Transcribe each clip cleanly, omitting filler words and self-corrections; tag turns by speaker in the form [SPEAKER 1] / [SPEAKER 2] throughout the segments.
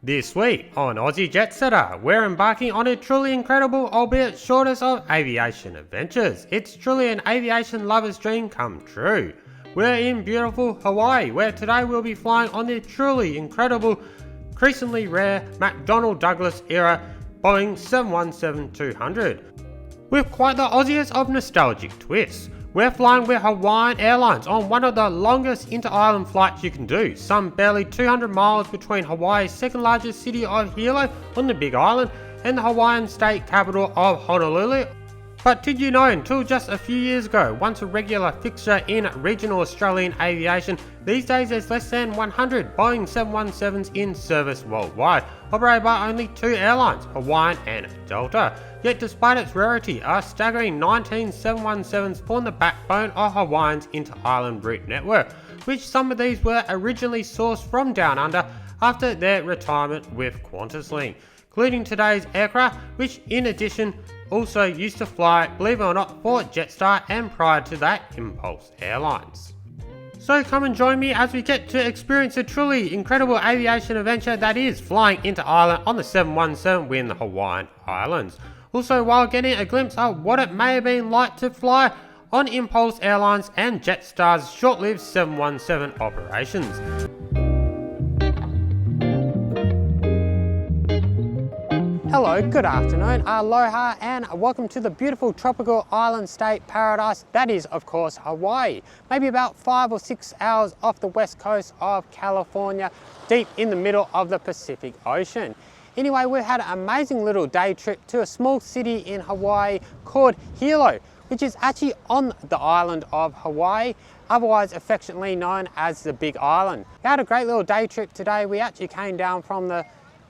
[SPEAKER 1] This week on Aussie JetSetter, we're embarking on a truly incredible, albeit shortest of aviation adventures. It's truly an aviation lover's dream come true. We're in beautiful Hawaii, where today we'll be flying on the truly incredible, increasingly rare McDonnell Douglas era Boeing 717-200. With quite the Aussiest of nostalgic twists. We're flying with Hawaiian Airlines on one of the longest inter-island flights you can do, some barely 200 miles between Hawaii's second largest city of Hilo on the Big Island and the Hawaiian state capital of Honolulu. But did you know, until just a few years ago, once a regular fixture in regional Australian aviation, these days there's less than 100 Boeing 717s in service worldwide, operated by only two airlines, Hawaiian and Delta. Yet despite its rarity, a staggering 19 717s form the backbone of Hawaiian's inter-island route network, which some of these were originally sourced from down under after their retirement with QantasLink, including today's aircraft, which in addition also used to fly, believe it or not, for Jetstar and prior to that, Impulse Airlines. So come and join me as we get to experience a truly incredible aviation adventure that is flying into Ireland on the 717 within the Hawaiian Islands. Also, while getting a glimpse of what it may have been like to fly on Impulse Airlines and Jetstar's short-lived 717 operations. Hello, good afternoon, aloha, and welcome to the beautiful tropical island state paradise that is, of course, Hawaii. Maybe about 5 or 6 hours off the west coast of California, deep in the middle of the Pacific Ocean. Anyway, we had an amazing little day trip to a small city in Hawaii called Hilo, which is actually on the island of Hawaii, otherwise affectionately known as the Big Island. We had a great little day trip today. We actually came down from the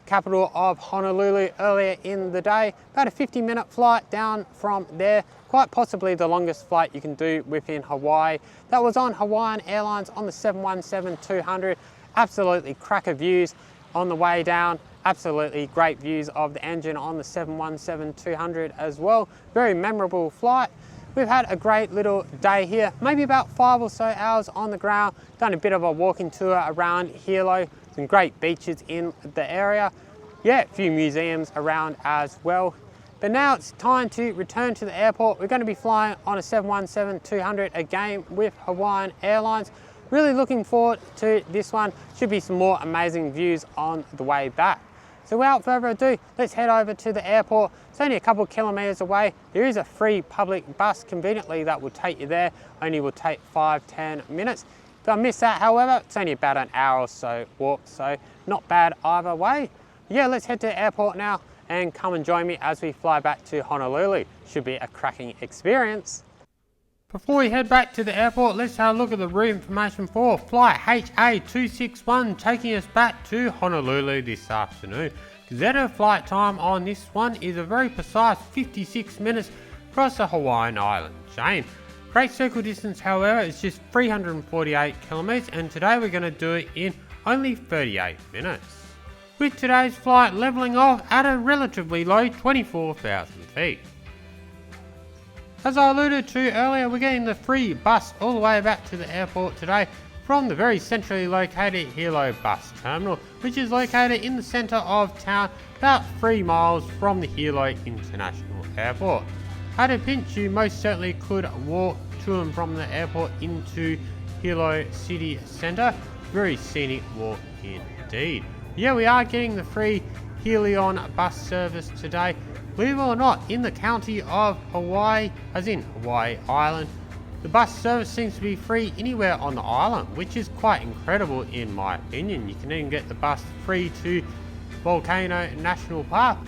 [SPEAKER 1] capital of Honolulu earlier in the day, about a 50-minute flight down from there, quite possibly the longest flight you can do within Hawaii. That was on Hawaiian Airlines on the 717-200. Absolutely cracker views on the way down, absolutely great views of the engine on the 717-200 as well. Very memorable flight. We've had a great little day here, maybe about 5 or so hours on the ground, done a bit of a walking tour around Hilo, some great beaches in the area. Yeah, a few museums around as well. But now it's time to return to the airport. We're going to be flying on a 717-200 again with Hawaiian Airlines. Really looking forward to this one. Should be some more amazing views on the way back. So without further ado, let's head over to the airport. It's only a couple of kilometers away. There is a free public bus conveniently that will take you there. Only will take 5-10 minutes. If I miss that, however, it's only about an hour or so walk, so not bad either way. Yeah, let's head to the airport now and come and join me as we fly back to Honolulu. Should be a cracking experience. Before we head back to the airport, let's have a look at the route information for flight HA261 taking us back to Honolulu this afternoon. Gazetted flight time on this one is a very precise 56 minutes across the Hawaiian island chain. Great circle distance, however, is just 348 kilometers, and today we're going to do it in only 38 minutes. With today's flight leveling off at a relatively low 24,000 feet. As I alluded to earlier, we're getting the free bus all the way back to the airport today from the very centrally located Hilo bus terminal, which is located in the centre of town, about 3 miles from the Hilo International Airport. At a pinch, you most certainly could walk to and from the airport into Hilo City Centre. Very scenic walk indeed. Yeah, we are getting the free Helion bus service today. Believe it or not, in the county of Hawaii, as in Hawaii Island, the bus service seems to be free anywhere on the island, which is quite incredible in my opinion. You can even get the bus free to Volcano National Park,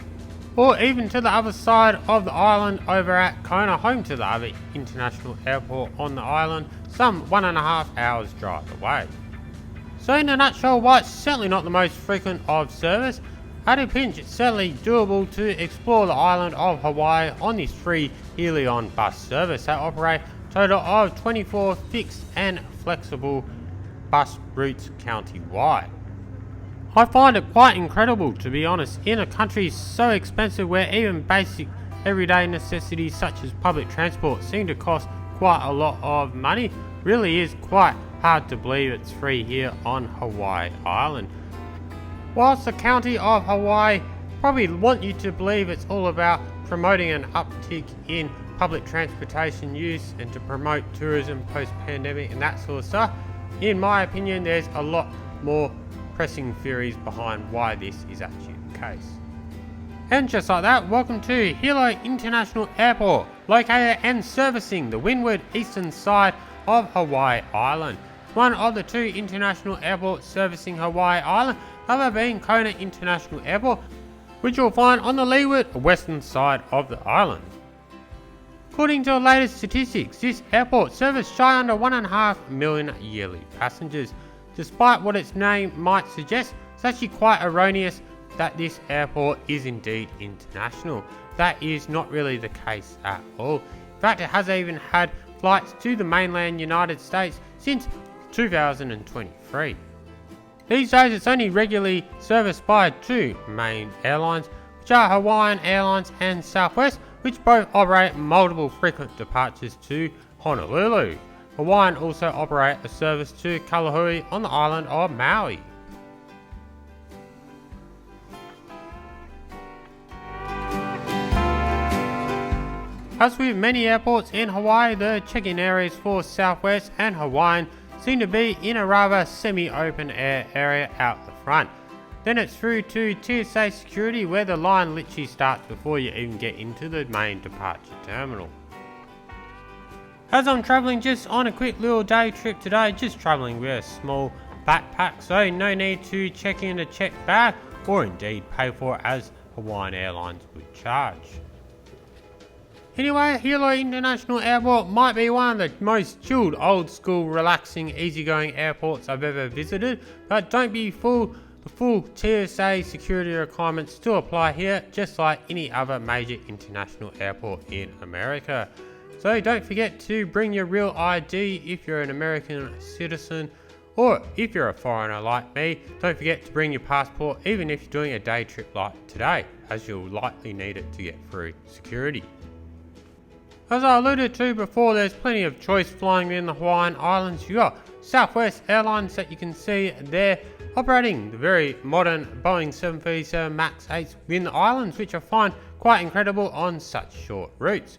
[SPEAKER 1] or even to the other side of the island over at Kona, home to the other international airport on the island, some 1.5 hours drive away. So in a nutshell, while it's certainly not the most frequent of service, at a pinch it's certainly doable to explore the island of Hawaii on this free Helion bus service that operate a total of 24 fixed and flexible bus routes county-wide. I find it quite incredible, to be honest, in a country so expensive where even basic everyday necessities such as public transport seem to cost quite a lot of money. Really is quite hard to believe it's free here on Hawaii Island. Whilst the county of Hawaii probably want you to believe it's all about promoting an uptick in public transportation use and to promote tourism post-pandemic and that sort of stuff, in my opinion there's a lot more pressing theories behind why this is actually the case. And just like that, welcome to Hilo International Airport, located and servicing the windward eastern side of Hawaii Island. One of the two international airports servicing Hawaii Island, other being Kona International Airport, which you'll find on the leeward western side of the island. According to the latest statistics, this airport serviced shy under 1.5 million yearly passengers. Despite what its name might suggest, it's actually quite erroneous that this airport is indeed international. That is not really the case at all. In fact, it has even had flights to the mainland United States since 2023. These days it's only regularly serviced by two main airlines, which are Hawaiian Airlines and Southwest, which both operate multiple frequent departures to Honolulu. Hawaiian also operate a service to Kalahui on the island of Maui. As with many airports in Hawaii, the check-in areas for Southwest and Hawaiian seem to be in a rather semi-open air area out the front. Then it's through to TSA security where the line literally starts before you even get into the main departure terminal. As I'm travelling just on a quick little day trip today, just travelling with a small backpack, so no need to check in a checked bag or indeed pay for it as Hawaiian Airlines would charge. Anyway, Hilo International Airport might be one of the most chilled, old school, relaxing, easygoing airports I've ever visited, but don't be fooled, the full TSA security requirements still apply here, just like any other major international airport in America. So don't forget to bring your real ID if you're an American citizen, or if you're a foreigner like me, don't forget to bring your passport even if you're doing a day trip like today, as you'll likely need it to get through security. As I alluded to before, there's plenty of choice flying in the Hawaiian Islands. You got Southwest Airlines that you can see there, operating the very modern Boeing 737 MAX 8s within the islands, which I find quite incredible on such short routes.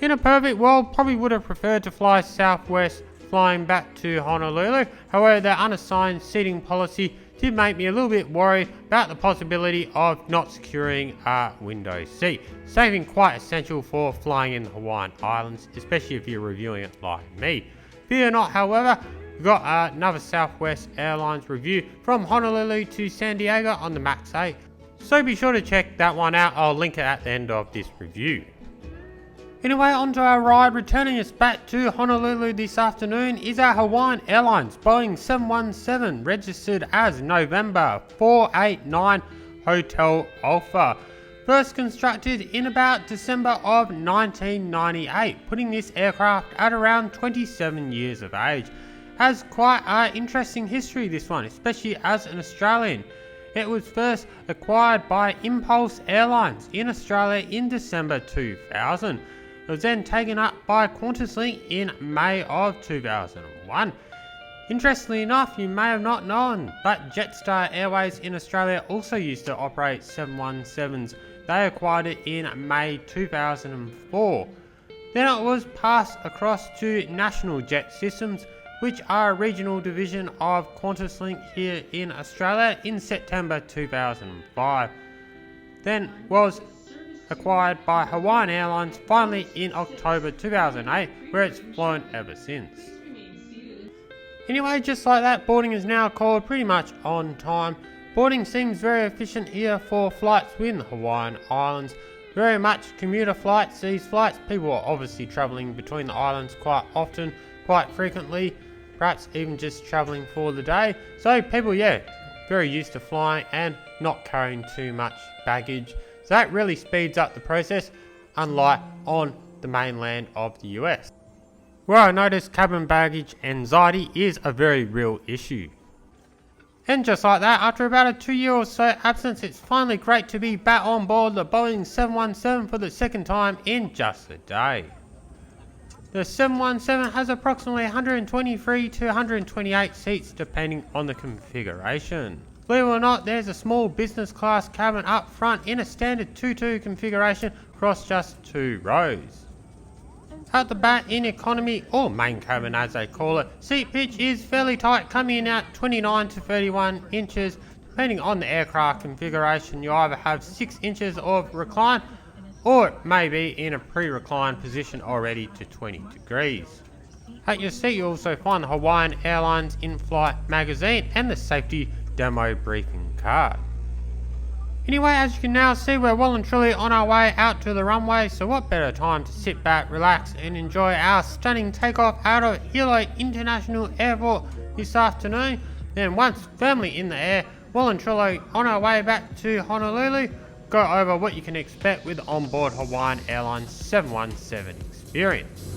[SPEAKER 1] In a perfect world, probably would have preferred to fly Southwest flying back to Honolulu. However, their unassigned seating policy did make me a little bit worried about the possibility of not securing a window seat. Saving quite essential for flying in the Hawaiian Islands, especially if you're reviewing it like me. Fear not, however, we've got another Southwest Airlines review from Honolulu to San Diego on the MAX 8. So be sure to check that one out, I'll link it at the end of this review. Anyway, onto our ride. Returning us back to Honolulu this afternoon is our Hawaiian Airlines Boeing 717, registered as November 489 Hotel Alpha. First constructed in about December of 1998, putting this aircraft at around 27 years of age. Has quite an interesting history, this one, especially as an Australian. It was first acquired by Impulse Airlines in Australia in December 2000. It was then taken up by QantasLink in May of 2001. Interestingly enough, you may have not known, but Jetstar Airways in Australia also used to operate 717s. They acquired it in May 2004. Then it was passed across to National Jet Systems, which are a regional division of QantasLink here in Australia, in September 2005. Then was acquired by Hawaiian Airlines finally in October 2008, where it's flown ever since. Anyway, just like that, boarding is now called pretty much on time. Boarding seems very efficient here for flights within the Hawaiian Islands. Very much commuter flights, these flights. People are obviously travelling between the islands quite often, quite frequently, perhaps even just travelling for the day. So people, very used to flying and not carrying too much baggage. So that really speeds up the process, unlike on the mainland of the US, where I noticed cabin baggage anxiety is a very real issue. And just like that, after about a 2 year or so absence, it's finally great to be back on board the Boeing 717 for the second time in just a day. The 717 has approximately 123 to 128 seats depending on the configuration. Believe it or not, there's a small business class cabin up front in a standard 2-2 configuration across just 2 rows. At the back in economy, or main cabin as they call it, seat pitch is fairly tight, coming in at 29 to 31 inches. Depending on the aircraft configuration, you either have 6 inches of recline, or it may be in a pre-reclined position already to 20 degrees. At your seat you also find the Hawaiian Airlines in-flight magazine and the safety demo briefing card. Anyway, as you can now see, we're well and truly on our way out to the runway, so what better time to sit back, relax and enjoy our stunning takeoff out of Hilo International Airport this afternoon, then once firmly in the air, well and truly on our way back to Honolulu, go over what you can expect with onboard Hawaiian Airlines 717 experience.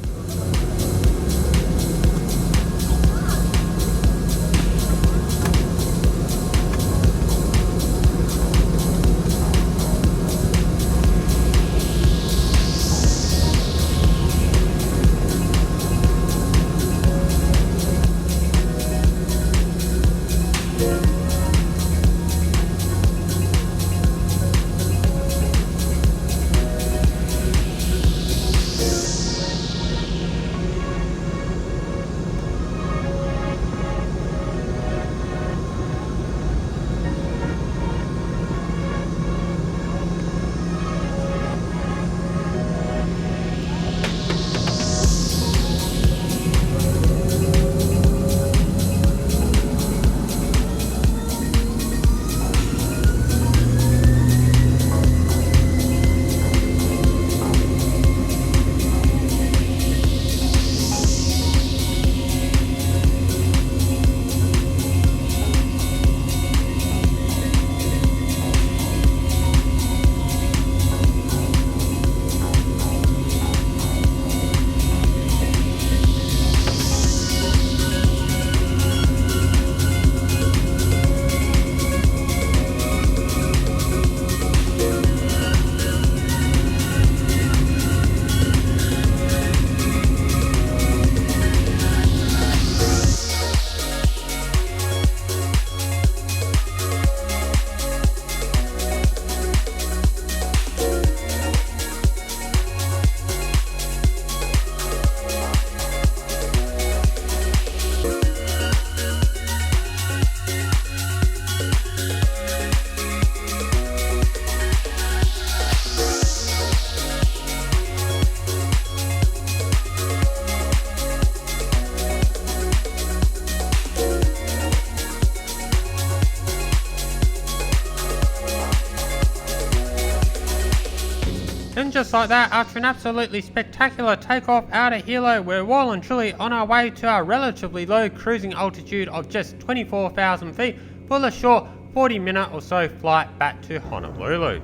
[SPEAKER 1] And just like that, after an absolutely spectacular takeoff out of Hilo, we're well and truly on our way to our relatively low cruising altitude of just 24,000 feet for the short 40-minute or so flight back to Honolulu.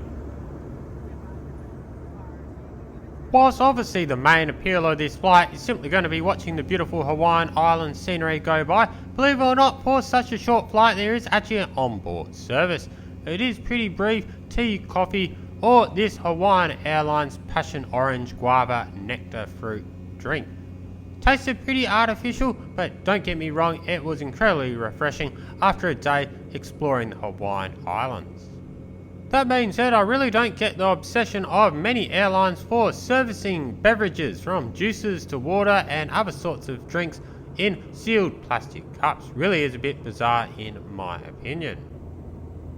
[SPEAKER 1] Whilst obviously the main appeal of this flight is simply going to be watching the beautiful Hawaiian Island scenery go by, believe it or not, for such a short flight there is actually an onboard service. It is pretty brief: tea, coffee, or this Hawaiian Airlines passion orange guava nectar fruit drink. Tasted pretty artificial, but don't get me wrong, it was incredibly refreshing after a day exploring the Hawaiian Islands. That being said, I really don't get the obsession of many airlines for servicing beverages from juices to water and other sorts of drinks in sealed plastic cups. Really is a bit bizarre in my opinion.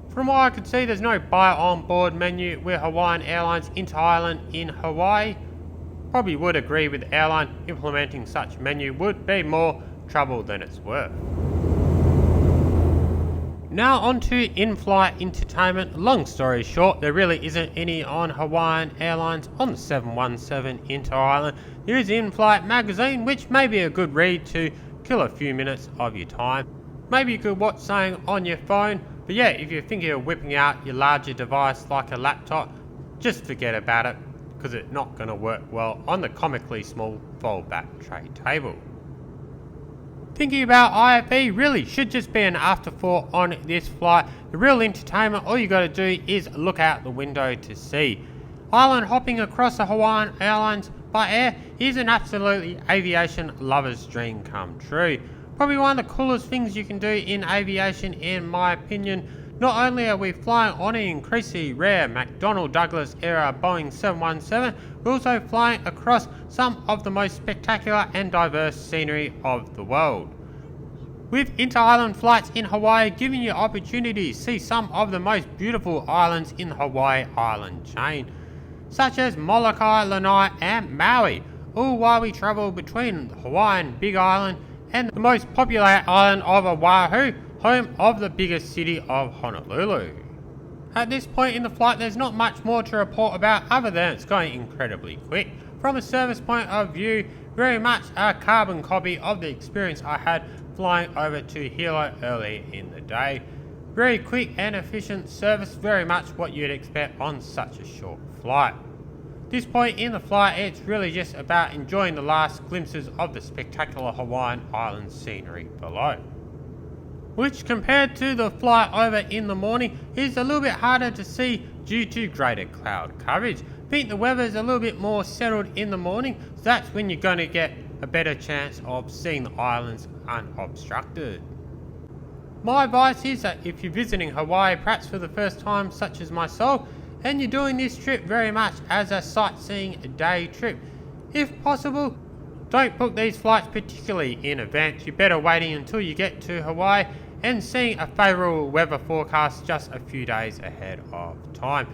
[SPEAKER 1] From what I could see, there's no buy on board menu with Hawaiian Airlines inter-island in Hawaii. Probably would agree with the airline, implementing such menu would be more trouble than it's worth. Now on to in-flight entertainment. Long story short, there really isn't any on Hawaiian Airlines on the 717 inter-island. There is in-flight magazine, which may be a good read to kill a few minutes of your time. Maybe you could watch something on your phone, but yeah, if you're thinking of whipping out your larger device like a laptop, just forget about it, because it's not going to work well on the comically small fold-back tray table. Thinking about IFE really should just be an afterthought on this flight. The real entertainment, all you got to do is look out the window to see. Island hopping across the Hawaiian Airlines by air is an absolutely aviation lover's dream come true. Probably one of the coolest things you can do in aviation in my opinion. Not only are we flying on an increasingly rare McDonnell Douglas era Boeing 717, we're also flying across some of the most spectacular and diverse scenery of the world. With inter-island flights in Hawaii giving you opportunity to see some of the most beautiful islands in the Hawaii island chain, such as Molokai, Lanai and Maui, all while we travel between the Hawaiian Big Island and the most populated island of Oahu, home of the biggest city of Honolulu. At this point in the flight there's not much more to report about other than it's going incredibly quick. From a service point of view, very much a carbon copy of the experience I had flying over to Hilo early in the day. Very quick and efficient service, very much what you'd expect on such a short flight. This point in the flight it's really just about enjoying the last glimpses of the spectacular Hawaiian island scenery below, which compared to the flight over in the morning is a little bit harder to see due to greater cloud coverage. I think the weather is a little bit more settled in the morning, so that's when you're going to get a better chance of seeing the islands unobstructed. My advice is that if you're visiting Hawaii perhaps for the first time such as myself, and you're doing this trip very much as a sightseeing day trip, if possible don't book these flights particularly in advance. You're better waiting until you get to Hawaii and seeing a favourable weather forecast just a few days ahead of time.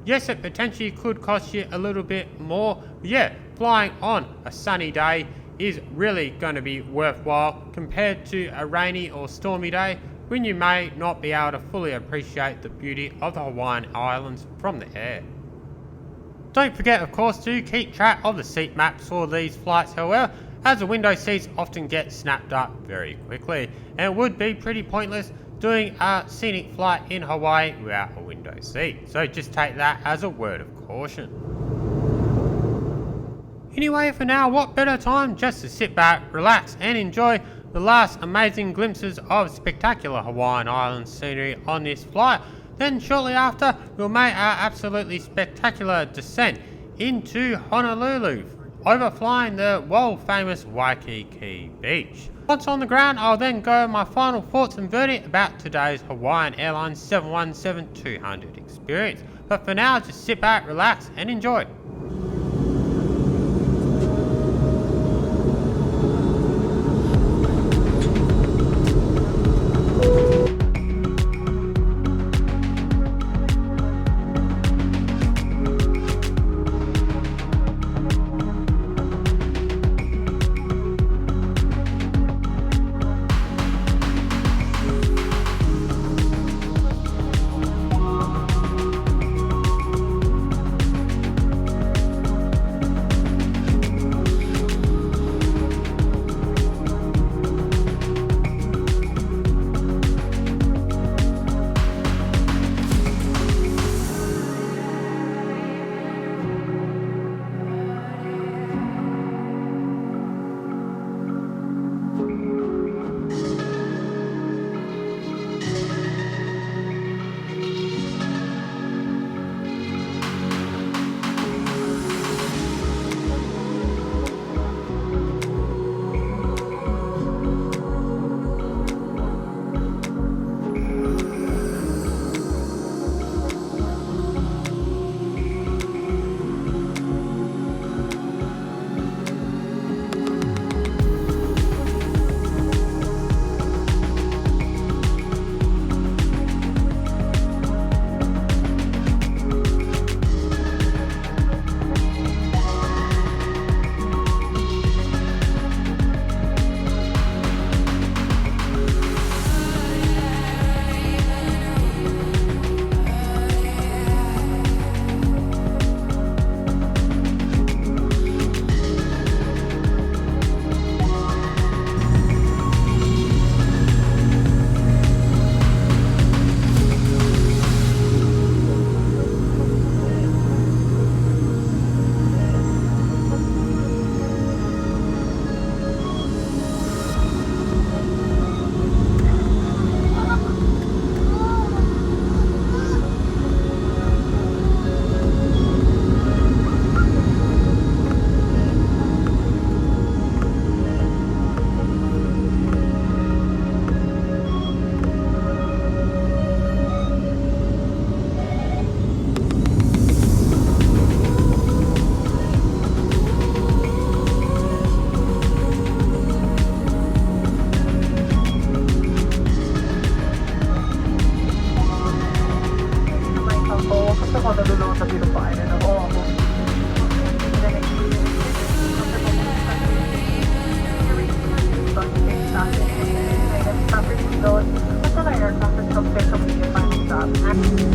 [SPEAKER 1] Yes, it potentially could cost you a little bit more, but yeah, flying on a sunny day is really going to be worthwhile compared to a rainy or stormy day when you may not be able to fully appreciate the beauty of the Hawaiian Islands from the air. Don't forget of course to keep track of the seat maps for these flights however, as the window seats often get snapped up very quickly and it would be pretty pointless doing a scenic flight in Hawaii without a window seat, so just take that as a word of caution. Anyway, for now, what better time just to sit back, relax and enjoy the last amazing glimpses of spectacular Hawaiian island scenery on this flight. Then shortly after, we'll make our absolutely spectacular descent into Honolulu, overflying the world famous Waikiki Beach. Once on the ground, I'll then go my final thoughts and verdict about today's Hawaiian Airlines 717-200 experience. But for now, just sit back, relax and enjoy.
[SPEAKER 2] to Honolulu, the beautiful island of Oahu. The next property zone until our aircraft is completed completed final stop.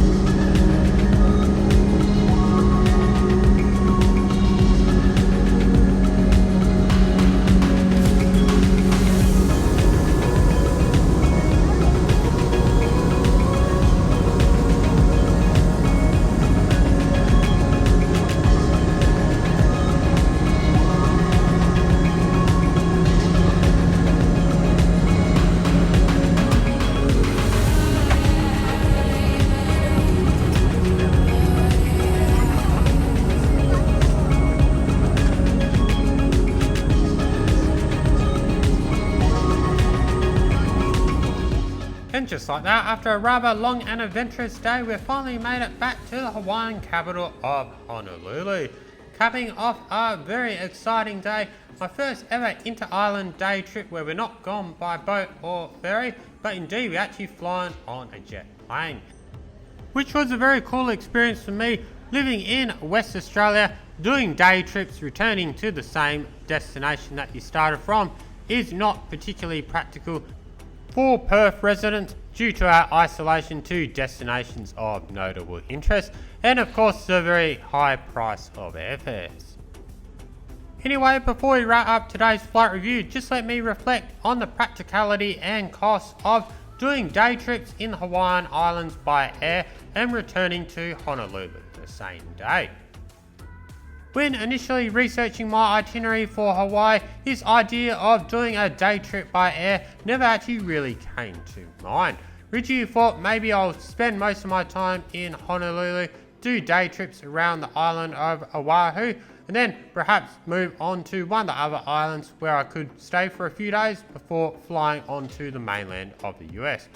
[SPEAKER 1] And just like that, after a rather long and adventurous day, we've finally made it back to the Hawaiian capital of Honolulu. Capping off a very exciting day, my first ever inter-island day trip where we're not gone by boat or ferry, but indeed we actually flown on a jet plane. Which was a very cool experience for me, living in West Australia, doing day trips, returning to the same destination that you started from is not particularly practical for Perth residents due to our isolation to destinations of notable interest and of course the very high price of airfares. Anyway, before we wrap up today's flight review, just let me reflect on the practicality and costs of doing day trips in the Hawaiian Islands by air and returning to Honolulu the same day. When initially researching my itinerary for Hawaii, this idea of doing a day trip by air never actually really came to mind. Originally thought maybe I'll spend most of my time in Honolulu, do day trips around the island of Oahu, and then perhaps move on to one of the other islands where I could stay for a few days before flying onto the mainland of the US.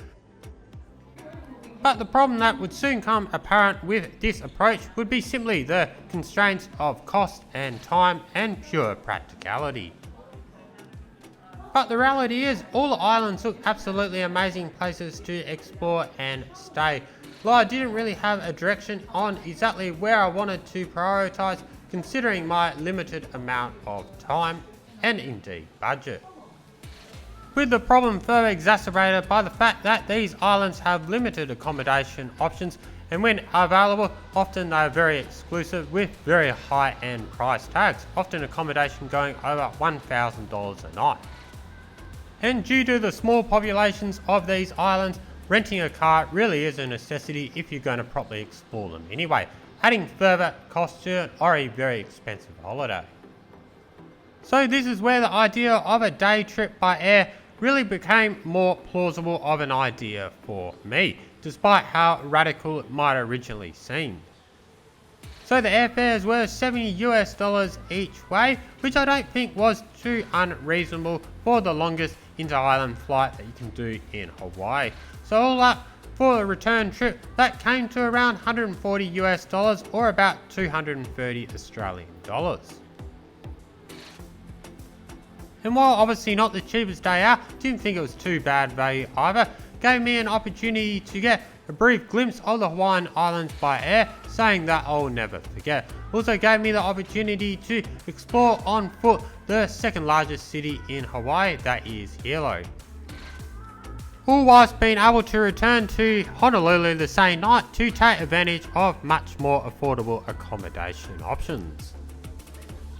[SPEAKER 1] But the problem that would soon come apparent with this approach would be simply the constraints of cost and time and pure practicality. But the reality is, all the islands look absolutely amazing places to explore and stay. Though I didn't really have a direction on exactly where I wanted to prioritise considering my limited amount of time and indeed budget. With the problem further exacerbated by the fact that these islands have limited accommodation options and when available, often they are very exclusive with very high end price tags, often accommodation going over $1,000 a night. And due to the small populations of these islands, renting a car really is a necessity if you're going to properly explore them anyway, adding further cost to an already very expensive holiday. So this is where the idea of a day trip by air really became more plausible of an idea for me, despite how radical it might originally seem. So the airfares were $70 each way, which I don't think was too unreasonable for the longest inter-island flight that you can do in Hawaii. So all up for the return trip, that came to around $140 or about 230 Australian dollars. And while obviously not the cheapest day out, didn't think it was too bad value either. Gave me an opportunity to get a brief glimpse of the Hawaiian Islands by air, saying that I'll never forget. Also gave me the opportunity to explore on foot the second largest city in Hawaii, that is Hilo. All whilst being able to return to Honolulu the same night to take advantage of much more affordable accommodation options.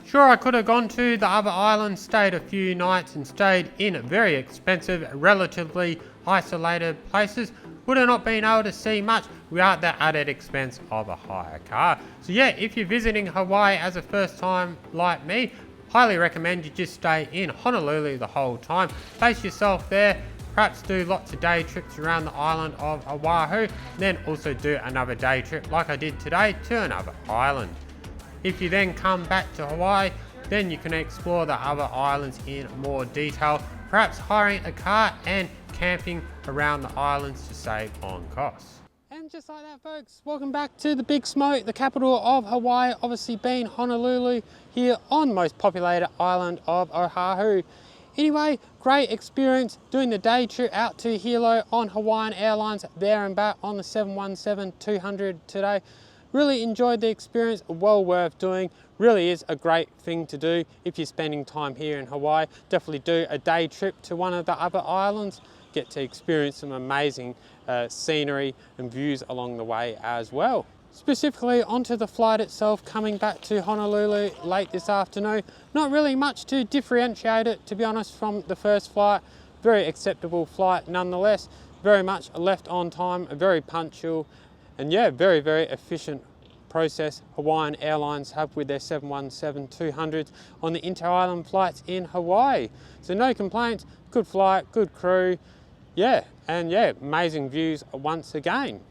[SPEAKER 1] Sure, I could have gone to the other islands, stayed a few nights and stayed in very expensive, relatively isolated places. Would have not been able to see much without the added expense of a hire car. So yeah, if you're visiting Hawaii as a first time like me, highly recommend you just stay in Honolulu the whole time. Base yourself there, perhaps do lots of day trips around the island of Oahu, then also do another day trip like I did today to another island. If you then come back to Hawaii, then you can explore the other islands in more detail, perhaps hiring a car and camping around the islands to save on costs. And just like that folks, welcome back to the Big Smoke, the capital of Hawaii, obviously being Honolulu, here on most populated island of Oahu. Anyway, great experience doing the day trip out to Hilo on Hawaiian Airlines, there and back on the 717-200 today. Really enjoyed the experience, well worth doing. Really is a great thing to do if you're spending time here in Hawaii. Definitely do a day trip to one of the other islands. Get to experience some amazing scenery and views along the way as well. Specifically onto the flight itself, coming back to Honolulu late this afternoon. Not really much to differentiate it, to be honest, from the first flight. Very acceptable flight nonetheless. Very much left on time, very punctual, and yeah, very, very efficient process Hawaiian Airlines have with their 717-200s on the inter-island flights in Hawaii. So no complaints, good flight, good crew, yeah, and yeah, amazing views once again.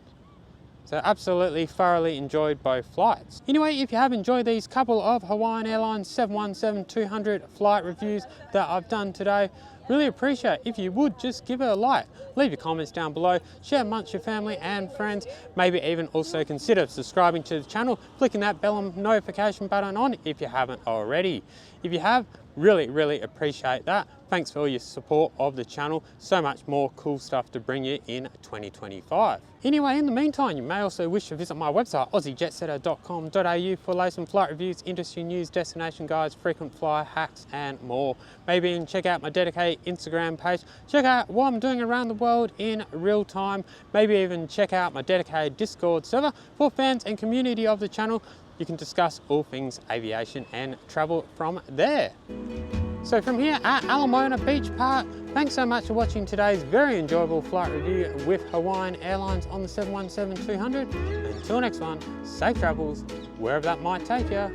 [SPEAKER 1] So absolutely thoroughly enjoyed both flights. Anyway, if you have enjoyed these couple of Hawaiian Airlines 717-200 flight reviews that I've done today, really appreciate if you would just give it a like. Leave your comments down below, share amongst your family and friends, maybe even also consider subscribing to the channel, clicking that bell and notification button on if you haven't already. If you have, really appreciate that. Thanks for all your support of the channel. So much more cool stuff to bring you in 2025. Anyway, in the meantime, you may also wish to visit my website, aussiejetsetter.com.au, for latest flight reviews, industry news, destination guides, frequent flyer hacks, and more. Maybe even check out my dedicated Instagram page. Check out what I'm doing around the world in real time. Maybe even check out my dedicated Discord server for fans and community of the channel. You can discuss all things aviation and travel from there. So from here at Alamona Beach Park, thanks so much for watching today's very enjoyable flight review with Hawaiian Airlines on the 717-200. Until next one, safe travels, wherever that might take you.